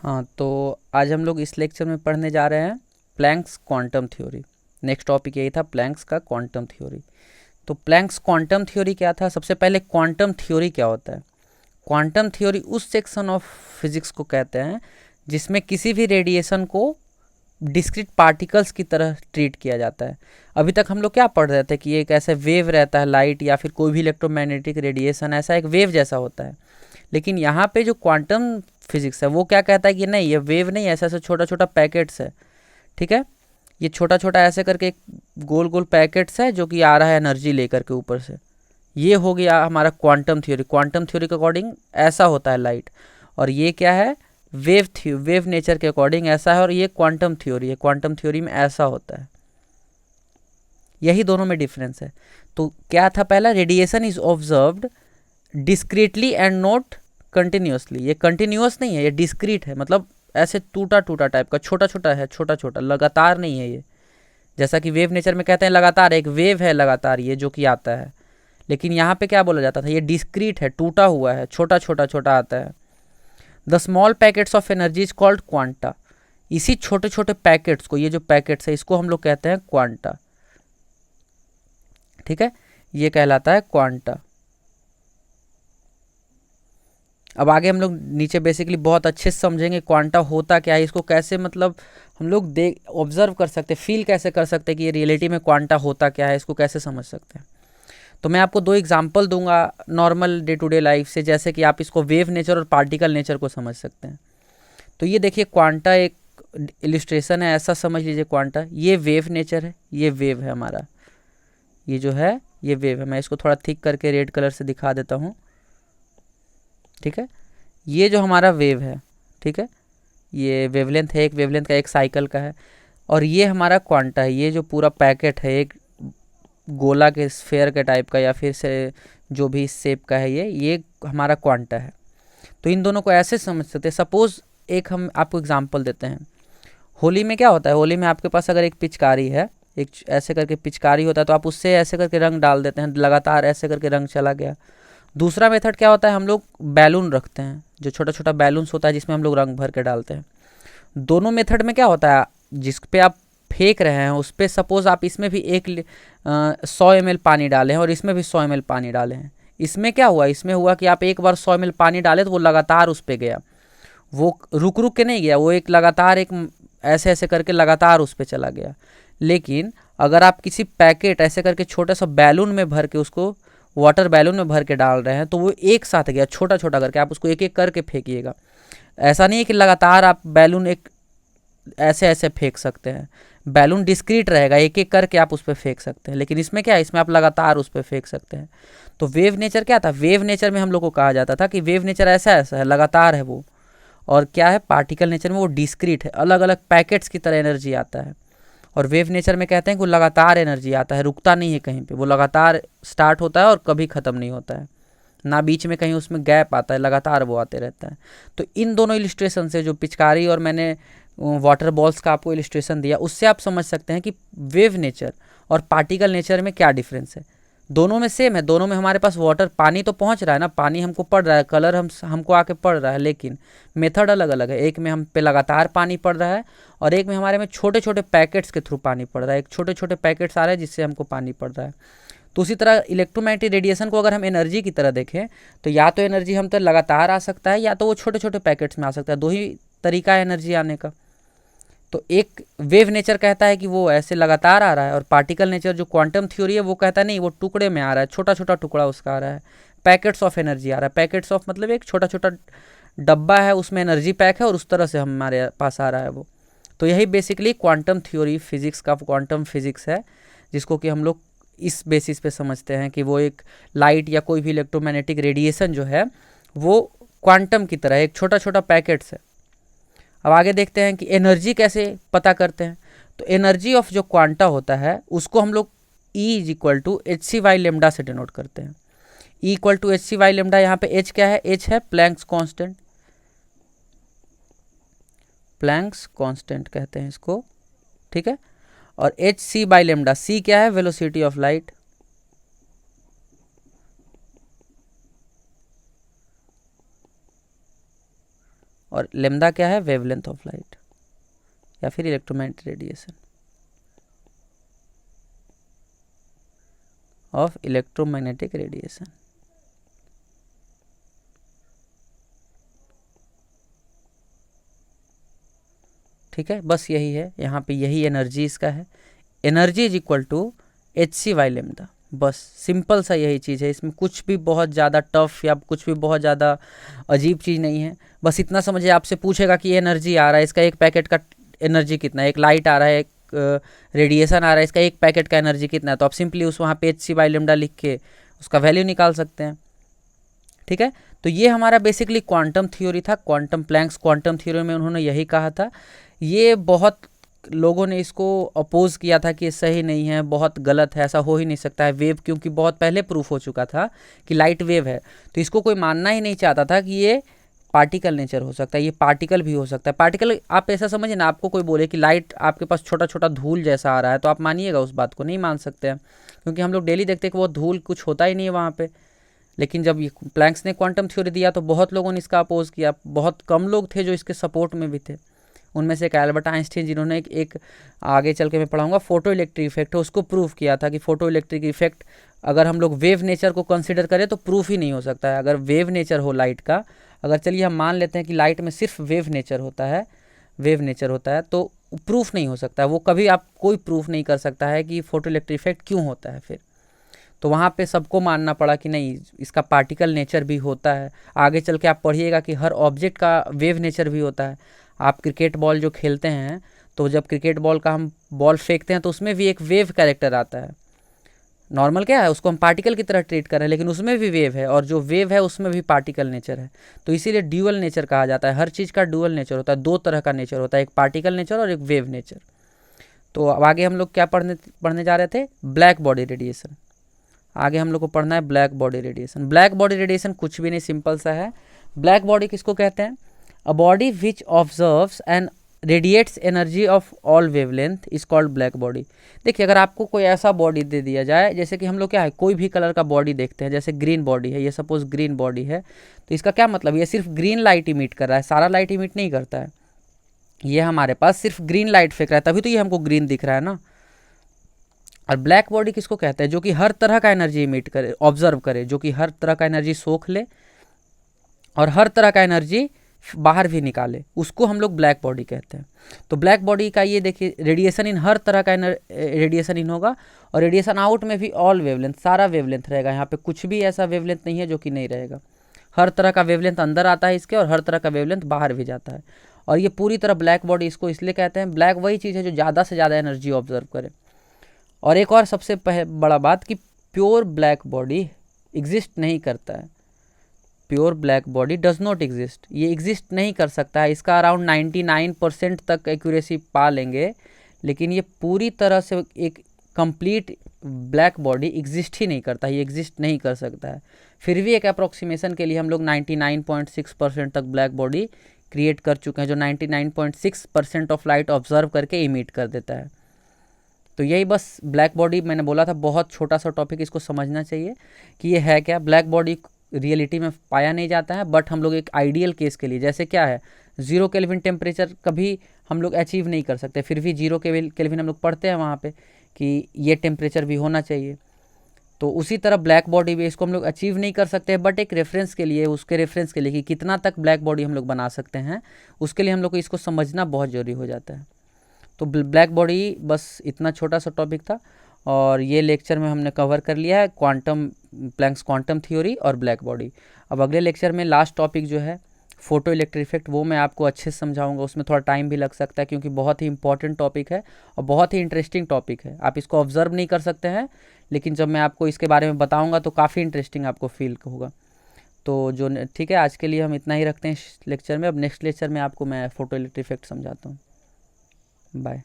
हाँ, तो आज हम लोग इस लेक्चर में पढ़ने जा रहे हैं Planck's quantum theory. Next topic यही था, प्लैंक्स का क्वांटम थ्योरी। तो प्लैंक्स क्वांटम थ्योरी क्या था? सबसे पहले क्वांटम थ्योरी क्या होता है? क्वांटम थ्योरी उस सेक्शन ऑफ फिजिक्स को कहते हैं जिसमें किसी भी रेडिएशन को डिस्क्रीट पार्टिकल्स की तरह ट्रीट किया जाता है। अभी तक हम लोग क्या पढ़ रहे थे कि ये एक ऐसे वेव रहता है, लाइट या फिर कोई भी इलेक्ट्रोमैग्नेटिक रेडिएशन ऐसा एक वेव जैसा होता है। लेकिन यहाँ पे जो क्वांटम फिजिक्स है वो क्या कहता है कि नहीं, ये वेव नहीं, ऐसा ऐसा छोटा छोटा पैकेट्स है। ठीक है, ये छोटा छोटा ऐसे करके गोल गोल पैकेट्स है जो कि आ रहा है एनर्जी लेकर के ऊपर से। ये हो गया हमारा क्वांटम थ्योरी। क्वांटम थ्योरी के अकॉर्डिंग ऐसा होता है लाइट। और ये क्या है? वेव नेचर के अकॉर्डिंग ऐसा है, और ये क्वांटम थ्योरी है। क्वांटम थ्योरी में ऐसा होता है। यही दोनों में डिफरेंस है। तो क्या था पहला? Radiation is observed discreetly and not continuously. ये कंटिन्यूस नहीं है, ये डिस्क्रीट है, मतलब ऐसे टूटा टूटा टाइप का, छोटा छोटा है, छोटा छोटा, लगातार नहीं है ये। जैसा कि वेव नेचर में कहते हैं लगातार, एक वेव है लगातार ये जो कि आता है। लेकिन यहाँ पे क्या बोला जाता था? ये डिस्क्रीट है, टूटा हुआ है, छोटा छोटा छोटा आता है। The small packets of energy is called quanta. इसी छोटे छोटे पैकेट्स को, ये जो पैकेट्स है, इसको हम लोग कहते हैं क्वांटा। ठीक है, ये कहलाता है क्वांटा। अब आगे हम लोग नीचे बेसिकली बहुत अच्छे से समझेंगे क्वांटा होता क्या है, इसको कैसे मतलब हम लोग देख ऑब्जर्व कर सकते, फील कैसे कर सकते हैं कि ये रियलिटी में क्वांटा होता क्या है, इसको कैसे समझ सकते हैं। तो मैं आपको दो एग्जांपल दूंगा normal day to day life से, जैसे कि आप इसको वेव नेचर और पार्टिकल नेचर को समझ सकते हैं। तो ये देखिए, क्वांटा एक इलिस्ट्रेशन है, ऐसा समझ लीजिए क्वांटा। ये वेव नेचर है, ये वेव है हमारा, ये जो है ये वेव है। मैं इसको थोड़ा थिक करके रेड कलर से दिखा देता हूँ। ठीक है, ये जो हमारा वेव है, ठीक है, ये वेवलेंथ है, एक वेवलेंथ का एक साइकिल का है। और ये हमारा क्वांटा है, ये जो पूरा पैकेट है, एक गोला के स्फेयर के टाइप का या फिर से जो भी शेप का है, ये हमारा क्वांटा है। तो इन दोनों को ऐसे समझ सकते हैं। सपोज एक हम आपको एग्जांपल देते हैं। होली में क्या होता है? होली में आपके पास अगर एक पिचकारी है, एक ऐसे करके पिचकारी होता है, तो आप उससे ऐसे करके रंग डाल देते हैं, लगातार ऐसे करके रंग चला गया। दूसरा मेथड क्या होता है? हम लोग बैलून रखते हैं, जो छोटा छोटा बैलून्स होता है जिसमें हम लोग रंग भर के डालते हैं। दोनों मेथड में क्या होता है? जिस पे आप फेंक रहे हैं उस पर सपोज आप इसमें भी 100 ml पानी डालें हैं और इसमें भी 100 ml पानी डाले हैं। इसमें क्या हुआ? इसमें हुआ कि आप एक बार 100 ml पानी डाले तो वो लगातार उस पर गया, वो रुक रुक के नहीं गया, वो एक लगातार एक ऐसे ऐसे करके लगातार उस पर चला गया। लेकिन अगर आप किसी पैकेट ऐसे करके छोटा सा बैलून में भर के, उसको वाटर बैलून में भर के डाल रहे हैं, तो वो एक साथ गया, छोटा छोटा करके। आप उसको एक एक करके फेंकिएगा। ऐसा नहीं है कि लगातार आप बैलून एक ऐसे ऐसे फेंक सकते हैं। बैलून डिस्क्रीट रहेगा, एक एक करके आप उस पर फेंक सकते हैं। लेकिन इसमें क्या है? इसमें आप लगातार उस पर फेंक सकते हैं। तो वेव नेचर क्या था? वेव नेचर में हम लोग को कहा जाता था कि वेव नेचर ऐसा ऐसा है, लगातार है वो। और क्या है? पार्टिकल नेचर में वो डिस्क्रीट है, अलग अलग पैकेट्स की तरह एनर्जी आता है। और वेव नेचर में कहते हैं कि वो लगातार एनर्जी आता है, रुकता नहीं है कहीं पे, वो लगातार स्टार्ट होता है और कभी ख़त्म नहीं होता है, ना बीच में कहीं उसमें गैप आता है, लगातार वो आते रहता है। तो इन दोनों इलिस्ट्रेशन से, जो पिचकारी और मैंने वाटर बॉल्स का आपको इलिस्ट्रेशन दिया, उससे आप समझ सकते हैं कि वेव नेचर और पार्टिकल नेचर में क्या डिफरेंस है। दोनों में सेम है, दोनों में हमारे पास वाटर, पानी तो पहुंच रहा है ना, पानी हमको पड़ रहा है, कलर हमको आके पड़ रहा है, लेकिन मेथड अलग अलग है। एक में हम पे लगातार पानी पड़ रहा है और एक में हमारे में छोटे छोटे पैकेट्स के थ्रू पानी पड़ रहा है। एक छोटे छोटे पैकेट्स आ रहे हैं जिससे हमको पानी पड़ रहा है। तो उसी तरह इलेक्ट्रोमैग्नेटिक रेडिएशन को अगर हम एनर्जी की तरह देखें, तो या तो एनर्जी हम तो लगातार आ सकता है, या तो वो छोटे छोटे पैकेट्स में आ सकता है। दो ही तरीका है एनर्जी आने का। तो एक वेव नेचर कहता है कि वो ऐसे लगातार आ रहा है, और पार्टिकल नेचर जो क्वांटम थ्योरी है वो कहता है नहीं, वो टुकड़े में आ रहा है, छोटा छोटा टुकड़ा उसका आ रहा है, पैकेट्स ऑफ एनर्जी आ रहा है। पैकेट्स ऑफ मतलब एक छोटा छोटा डब्बा है, उसमें एनर्जी पैक है और उस तरह से हमारे पास आ रहा है वो। तो यही बेसिकली क्वांटम थ्योरी फिजिक्स का क्वांटम फिजिक्स है, जिसको कि हम लोग इस बेसिस पे समझते हैं कि वो एक लाइट या कोई भी इलेक्ट्रोमैग्नेटिक रेडिएशन जो है वो क्वांटम की तरह एक छोटा छोटा पैकेट्स है। अब आगे देखते हैं कि एनर्जी कैसे पता करते हैं। तो एनर्जी ऑफ जो क्वांटा होता है उसको हम लोग E is equal to H C by lambda से डिनोट करते हैं। E equal to H C by lambda, यहाँ पे H क्या है? H है प्लैंक्स कांस्टेंट, प्लैंक्स कांस्टेंट कहते हैं इसको। ठीक है, और H C by lambda, C क्या है? Velocity of light. और लेमदा क्या है, वेवलेंथ ऑफ लाइट या फिर electromagnetic radiation of electromagnetic radiation. ठीक है, बस यही है, यहाँ पे यही एनर्जी इसका है। Energy is equal to hc/λ, बस सिंपल सा यही चीज़ है। इसमें कुछ भी बहुत ज़्यादा टफ या कुछ भी बहुत ज़्यादा अजीब चीज़ नहीं है। बस इतना समझिए, आपसे पूछेगा कि ये एनर्जी आ रहा है, इसका एक पैकेट का एनर्जी कितना है, एक लाइट आ रहा है, एक रेडिएशन आ रहा है, इसका एक पैकेट का एनर्जी कितना है, तो आप सिंपली उस वहाँ पे hc/λ लिख के उसका वैल्यू निकाल सकते हैं। ठीक है, तो ये हमारा बेसिकली क्वांटम थ्योरी था। क्वांटम प्लैंक्स क्वांटम थ्योरी में उन्होंने यही कहा था। ये बहुत लोगों ने इसको अपोज किया था कि ये सही नहीं है, बहुत गलत है, ऐसा हो ही नहीं सकता है। वेव क्योंकि बहुत पहले प्रूफ हो चुका था कि लाइट वेव है, तो इसको कोई मानना ही नहीं चाहता था कि ये पार्टिकल नेचर हो सकता है, ये पार्टिकल भी हो सकता है। पार्टिकल आप ऐसा समझिए ना, आपको कोई बोले कि लाइट आपके पास छोटा छोटा धूल जैसा आ रहा है, तो आप मानिएगा उस बात को? नहीं मान सकते हैं, क्योंकि हम लोग डेली देखते हैं कि वो धूल कुछ होता ही नहीं है वहाँ पे। लेकिन जब ये प्लैंक्स ने क्वांटम थ्योरी दिया तो बहुत लोगों ने इसका अपोज किया। बहुत कम लोग थे जो इसके सपोर्ट में भी थे। उनमें से एक एल्बर्ट आइंस्टीन, जिन्होंने एक आगे चल के मैं पढ़ाऊंगा फोटो इलेक्ट्रिक इफेक्ट है, उसको प्रूव किया था कि फोटो इलेक्ट्रिक इफेक्ट अगर हम लोग वेव नेचर को कंसिडर करें तो प्रूफ ही नहीं हो सकता है। अगर वेव नेचर हो लाइट का, अगर चलिए हम मान लेते हैं कि लाइट में सिर्फ वेव नेचर होता है, तो प्रूफ नहीं हो सकता है। वो कभी आप कोई प्रूफ नहीं कर सकता है कि फोटो इलेक्ट्रिक इफेक्ट क्यों होता है। फिर तो वहाँ पे सबको मानना पड़ा कि नहीं, इसका पार्टिकल नेचर भी होता है। आगे चल के आप पढ़िएगा कि हर ऑब्जेक्ट का वेव नेचर भी होता है। आप क्रिकेट बॉल जो खेलते हैं, तो जब क्रिकेट बॉल का हम बॉल फेंकते हैं तो उसमें भी एक वेव कैरेक्टर आता है। नॉर्मल क्या है, उसको हम पार्टिकल की तरह ट्रीट कर रहे हैं, लेकिन उसमें भी वेव है, और जो वेव है उसमें भी पार्टिकल नेचर है। तो इसीलिए ड्यूअल नेचर कहा जाता है। हर चीज़ का ड्यूअल नेचर होता है, दो तरह का नेचर होता है, एक पार्टिकल नेचर और एक वेव नेचर। तो अब आगे हम लोग क्या पढ़ने जा रहे थे, ब्लैक बॉडी रेडिएशन। आगे हम लोग को पढ़ना है black body radiation. Black body radiation कुछ भी नहीं, सिंपल सा है। ब्लैक बॉडी किसको कहते हैं? A body which observes and radiates energy of all wavelength is called black body. देखिए, अगर आपको कोई ऐसा बॉडी दे दिया जाए, जैसे कि हम लोग क्या है, कोई भी कलर का बॉडी देखते हैं, जैसे ग्रीन बॉडी है, ये सपोज ग्रीन बॉडी है, तो इसका क्या मतलब, ये सिर्फ ग्रीन लाइट इमिट कर रहा है, सारा लाइट इमिट नहीं करता है। ये हमारे पास सिर्फ ग्रीन लाइट फेंक रहा है, तभी तो ये हमको ग्रीन दिख रहा है ना। और ब्लैक बॉडी किसको कहते हैं? जो कि हर तरह का एनर्जी इमिट करे, ऑब्जर्व करे, जो कि हर तरह का एनर्जी सोख ले और हर तरह का एनर्जी बाहर भी निकाले, उसको हम लोग ब्लैक बॉडी कहते हैं। तो ब्लैक बॉडी का ये देखिए, रेडिएशन इन हर तरह का रेडिएशन इन होगा, और रेडिएशन आउट में भी ऑल वेवलेंथ, सारा वेवलेंथ रहेगा। यहाँ पे कुछ भी ऐसा वेवलेंथ नहीं है जो कि नहीं रहेगा। हर तरह का वेवलेंथ अंदर आता है इसके, और हर तरह का वेवलेंथ बाहर भी जाता है। और ये पूरी तरह ब्लैक बॉडी इसको इसलिए कहते हैं, ब्लैक वही चीज़ है जो ज़्यादा से ज़्यादा एनर्जी ऑब्जर्व करे। और एक और सबसे बड़ा बात कि प्योर ब्लैक बॉडी एग्जिस्ट नहीं करता है। Pure black body does not exist, ये एग्जिस्ट नहीं कर सकता है। इसका अराउंड 99% तक एक्यूरेसी पा लेंगे, लेकिन ये पूरी तरह से एक कंप्लीट ब्लैक बॉडी एग्जिस्ट ही नहीं करता, ये एग्जिस्ट नहीं कर सकता है। फिर भी एक अप्रोक्सीमेशन के लिए हम लोग 99.6% तक ब्लैक बॉडी क्रिएट कर चुके हैं, जो 99.6% ऑफ लाइट ऑब्जर्व करके इमिट कर देता है। तो यही बस ब्लैक बॉडी, मैंने बोला था बहुत छोटा सा टॉपिक, इसको समझना चाहिए कि ये है क्या। ब्लैक बॉडी रियलिटी में पाया नहीं जाता है, बट हम लोग एक आइडियल केस के लिए, जैसे क्या है, 0 केल्विन टेम्परेचर कभी हम लोग अचीव नहीं कर सकते, फिर भी 0 केल्विन हम लोग पढ़ते हैं वहाँ पे कि ये टेम्परेचर भी होना चाहिए। तो उसी तरह ब्लैक बॉडी भी, इसको हम लोग अचीव नहीं कर सकते, बट एक रेफरेंस के लिए, उसके रेफरेंस के लिए कि कितना तक ब्लैक बॉडी हम लोग बना सकते हैं, उसके लिए हम लोग को इसको समझना बहुत ज़रूरी हो जाता है। तो ब्लैक बॉडी बस इतना छोटा सा टॉपिक था, और ये लेक्चर में हमने कवर कर लिया है प्लैंक्स क्वांटम थ्योरी और ब्लैक बॉडी। अब अगले लेक्चर में लास्ट टॉपिक जो है फोटो इलेक्ट्रिक इफेक्ट, वो मैं आपको अच्छे से समझाऊंगा। उसमें थोड़ा टाइम भी लग सकता है, क्योंकि बहुत ही इंपॉर्टेंट टॉपिक है और बहुत ही इंटरेस्टिंग टॉपिक है। आप इसको ऑब्जर्व नहीं कर सकते हैं, लेकिन जब मैं आपको इसके बारे में बताऊँगा तो काफ़ी इंटरेस्टिंग आपको फील होगा। तो जो ठीक है, आज के लिए हम इतना ही रखते हैं इस लेक्चर में। अब नेक्स्ट लेक्चर में आपको मैं फोटो इलेक्ट्रिक इफेक्ट समझाता हूँ। बाय।